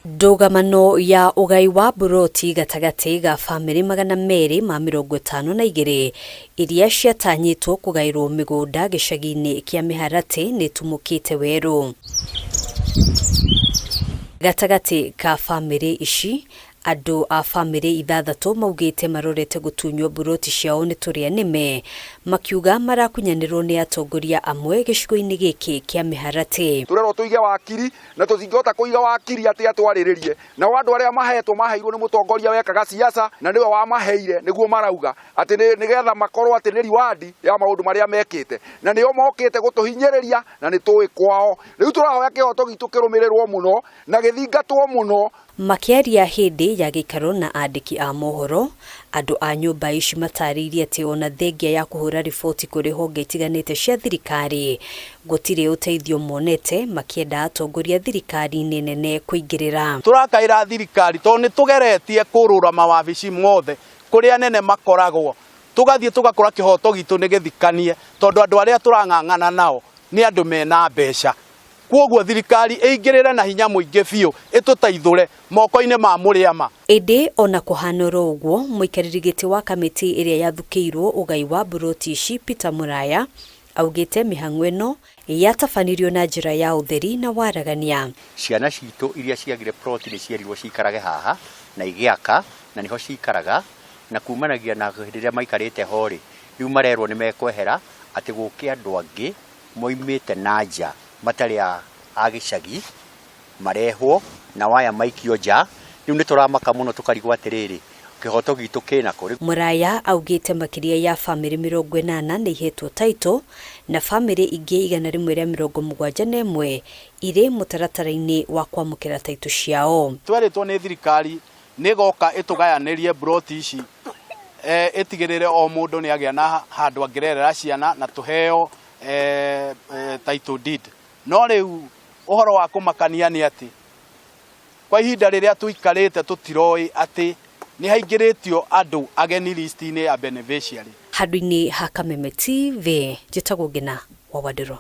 Ndũgamano ya ugai wa buroti gatagati ga bamĩrĩ 252 iria ciatanyĩtwo kũgaĩrwo mĩgũnda gĩcagi-inĩ kĩa Miharati nĩtumũkĩte werũ. Gatagati ka bamĩrĩ ici andũ a bamĩrĩ 6 maugĩte marorete gũtunywo buroti ciao nĩ TURIA NIME makiuga marakunyanĩrwo nĩ atongoria amwe gĩcigo-inĩ gĩkĩ kĩa Miharati. Turero tuige wakiri na tũtingĩhota kũiga wakiri atĩ atwarĩrĩrie na andũ arĩa maheirwo nĩ mũtongoria wekaga siasa na nĩwe wamaheire nĩguo marauga atĩ nĩgetha makorwo atĩ nĩ riwadi ya maũndũ marĩa mekĩte na nĩo mokĩte gũtũhinyĩrĩria na nĩtũĩ kwao. Rĩu tũrahoya kĩhoto gitũ kĩrũmĩrĩrwo mũno na gĩthingatwo mũno. Makiaria hindi ya GICAGI na andiki a mohoro andũ a nyũmba ici matarĩirie atĩ ona thengia ya kũhũra riboti kũrĩ honge itiganĩte cia thirikari gũtirĩ ũteithio monete makienda atongoria thirikari-inĩ nene kũingĩrĩra. Turakaira thirikari tondũ nĩtũgeretie kũrũra mawabici mothe kũrĩa nene makoragwo tugathiĩ tugakora kĩhoto gitũ nĩ gĩthikanie tondũ andũ arĩa turang'ang'ana nao nĩ andũ mena mbeca. Kwoguo thirikari ĩingĩrĩre na hinya mũingĩ biũ ĩtũteithũre moko-inĩ ma mũrĩama. Ĩndĩ ona kũhanũra ũguo mũikarĩri gĩtĩ wa kamĩtĩ ĩrĩa yathukĩirwo ũgai wa buroti ici Peter Muraya augĩte mĩhang'o ĩno yatabanirio na njĩra ya ũtheri na waragania. Ciana citũ iria ciagire ploti nĩ cierirwo cikarage haha na igĩaka na niho cikaraga na kumanagia na hĩndĩ ĩrĩa maikarĩte ho-rĩ rĩu marerwo nĩ mekwehera atĩ gũkĩ andũ angĩ moimĩte na nja matarĩ a gĩcagi marehwo na waya maikio nja. Rĩu nĩtũramaka mũno tũkarigwo atĩrĩrĩ kĩhoto gitũ kĩna kũ. Muraya augĩte makĩria ya bamĩrĩ 80 nĩihetwo taito na bamĩrĩ ingĩ 171 irĩ mũtaratara-inĩ wa kwamũkĩra taito ciao. Twerĩtwo nĩ thirikari nĩgoka ĩtũgayanĩrie buroti ici ĩtigĩrĩre o mũndũ nĩagĩa na handũ angĩrerera ciana na tũheo title deed. No rĩu ũhoro wa kũmakania nĩ atĩ kwa ihinda rĩrĩa tũikarĩte tũtiroĩ atĩ nĩ haingĩrĩtio andũ ageni list-inĩ ya beneficiary. Handũ-inĩ ha Kameme TV njĩtagwo Ngina wa Wadĩro.